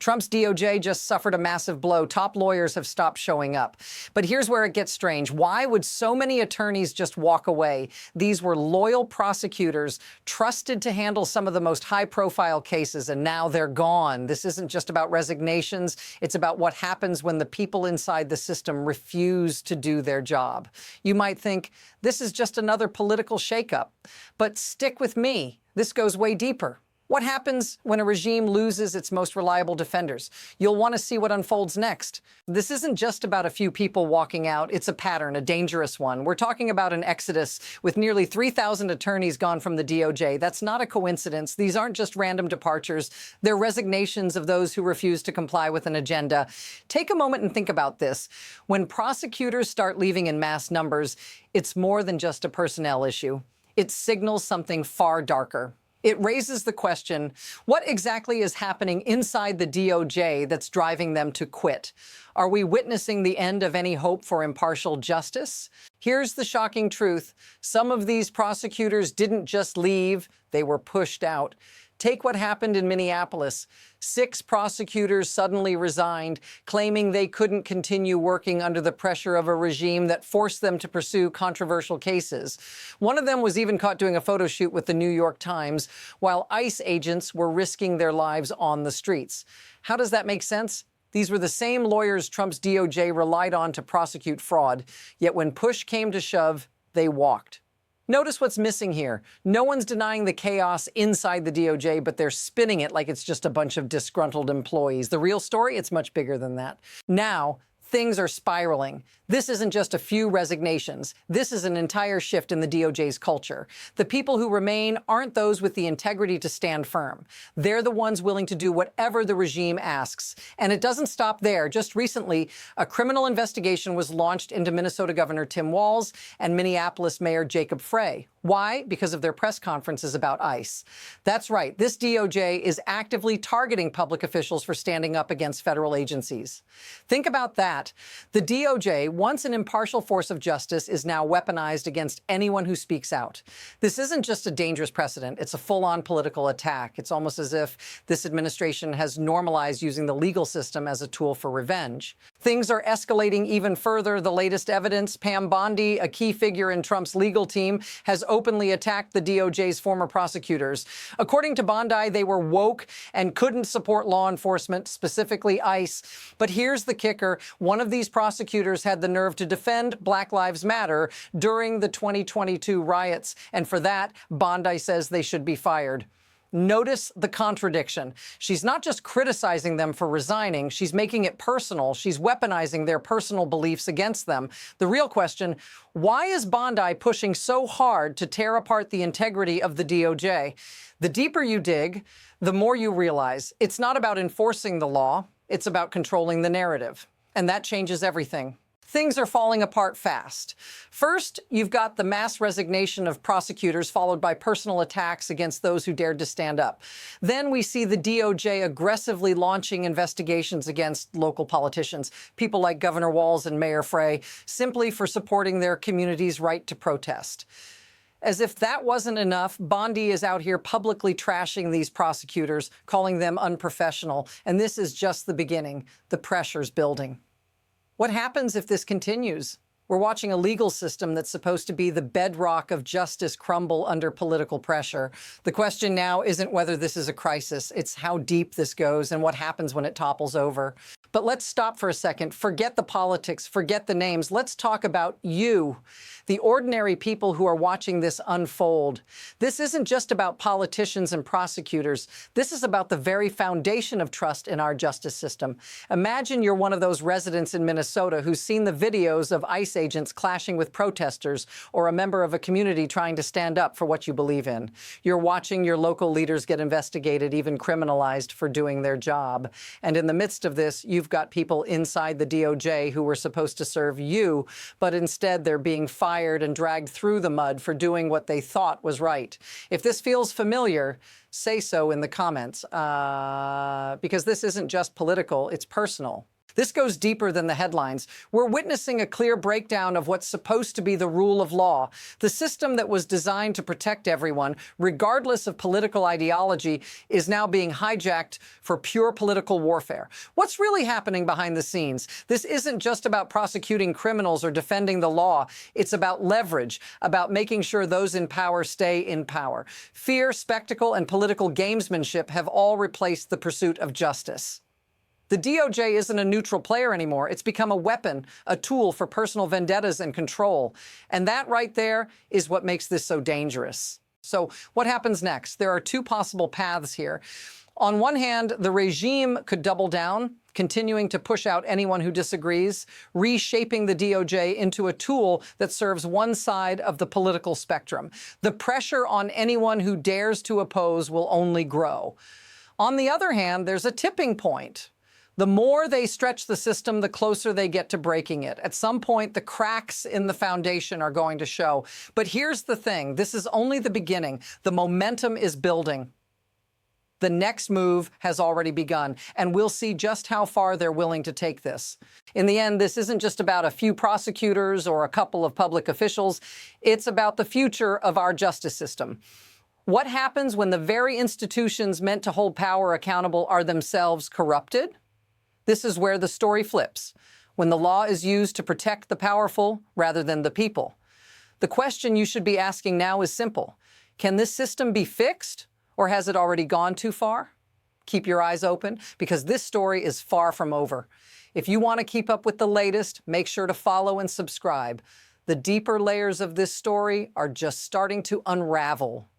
Trump's DOJ just suffered a massive blow. Top lawyers have stopped showing up. But here's where it gets strange. Why would so many attorneys just walk away? These were loyal prosecutors, trusted to handle some of the most high-profile cases, and now they're gone. This isn't just about resignations. It's about what happens when the people inside the system refuse to do their job. You might think, this is just another political shakeup. But stick with me. This goes way deeper. What happens when a regime loses its most reliable defenders? You'll want to see what unfolds next. This isn't just about a few people walking out. It's a pattern, a dangerous one. We're talking about an exodus with nearly 3,000 attorneys gone from the DOJ. That's not a coincidence. These aren't just random departures. They're resignations of those who refuse to comply with an agenda. Take a moment and think about this. When prosecutors start leaving in mass numbers, it's more than just a personnel issue. It signals something far darker. It raises the question, what exactly is happening inside the DOJ that's driving them to quit? Are we witnessing the end of any hope for impartial justice? Here's the shocking truth. Some of these prosecutors didn't just leave, they were pushed out. Take what happened in Minneapolis. 6 prosecutors suddenly resigned, claiming they couldn't continue working under the pressure of a regime that forced them to pursue controversial cases. One of them was even caught doing a photo shoot with the New York Times, while ICE agents were risking their lives on the streets. How does that make sense? These were the same lawyers Trump's DOJ relied on to prosecute fraud, yet when push came to shove, they walked. Notice what's missing here. No one's denying the chaos inside the DOJ, but they're spinning it like it's just a bunch of disgruntled employees. The real story, it's much bigger than that. Now, things are spiraling. This isn't just a few resignations. This is an entire shift in the DOJ's culture. The people who remain aren't those with the integrity to stand firm. They're the ones willing to do whatever the regime asks. And it doesn't stop there. Just recently, a criminal investigation was launched into Minnesota Governor Tim Walz and Minneapolis Mayor Jacob Frey. Why? Because of their press conferences about ICE. That's right. This DOJ is actively targeting public officials for standing up against federal agencies. Think about that. The DOJ, once an impartial force of justice, is now weaponized against anyone who speaks out. This isn't just a dangerous precedent. It's a full-on political attack. It's almost as if this administration has normalized using the legal system as a tool for revenge. Things are escalating even further. The latest evidence, Pam Bondi, a key figure in Trump's legal team, has openly attacked the DOJ's former prosecutors. According to Bondi, they were woke and couldn't support law enforcement, specifically ICE. But here's the kicker. One of these prosecutors had the nerve to defend Black Lives Matter during the 2022 riots. And for that, Bondi says they should be fired. Notice the contradiction. She's not just criticizing them for resigning, she's making it personal. She's weaponizing their personal beliefs against them. The real question, why is Bondi pushing so hard to tear apart the integrity of the DOJ? The deeper you dig, the more you realize it's not about enforcing the law, it's about controlling the narrative. And that changes everything. Things are falling apart fast. First, you've got the mass resignation of prosecutors followed by personal attacks against those who dared to stand up. Then we see the DOJ aggressively launching investigations against local politicians, people like Governor Walz and Mayor Frey, simply for supporting their community's right to protest. As if that wasn't enough, Bondi is out here publicly trashing these prosecutors, calling them unprofessional. And this is just the beginning. The pressure's building. What happens if this continues? We're watching a legal system that's supposed to be the bedrock of justice crumble under political pressure. The question now isn't whether this is a crisis, it's how deep this goes and what happens when it topples over. But let's stop for a second. Forget the politics, forget the names. Let's talk about you, the ordinary people who are watching this unfold. This isn't just about politicians and prosecutors. This is about the very foundation of trust in our justice system. Imagine you're one of those residents in Minnesota who's seen the videos of ICE agents clashing with protesters, or a member of a community trying to stand up for what you believe in. You're watching your local leaders get investigated, even criminalized for doing their job. And in the midst of this, you've got people inside the DOJ who were supposed to serve you, but instead they're being fired and dragged through the mud for doing what they thought was right. If this feels familiar, say so in the comments, because this isn't just political, it's personal. This goes deeper than the headlines. We're witnessing a clear breakdown of what's supposed to be the rule of law. The system that was designed to protect everyone, regardless of political ideology, is now being hijacked for pure political warfare. What's really happening behind the scenes? This isn't just about prosecuting criminals or defending the law. It's about leverage, about making sure those in power stay in power. Fear, spectacle, and political gamesmanship have all replaced the pursuit of justice. The DOJ isn't a neutral player anymore. It's become a weapon, a tool for personal vendettas and control. And that right there is what makes this so dangerous. So what happens next? There are two possible paths here. On one hand, the regime could double down, continuing to push out anyone who disagrees, reshaping the DOJ into a tool that serves one side of the political spectrum. The pressure on anyone who dares to oppose will only grow. On the other hand, there's a tipping point. The more they stretch the system, the closer they get to breaking it. At some point, the cracks in the foundation are going to show. But here's the thing. This is only the beginning. The momentum is building. The next move has already begun, and we'll see just how far they're willing to take this. In the end, this isn't just about a few prosecutors or a couple of public officials. It's about the future of our justice system. What happens when the very institutions meant to hold power accountable are themselves corrupted? This is where the story flips, when the law is used to protect the powerful rather than the people. The question you should be asking now is simple. Can this system be fixed, or has it already gone too far? Keep your eyes open, because this story is far from over. If you want to keep up with the latest, make sure to follow and subscribe. The deeper layers of this story are just starting to unravel.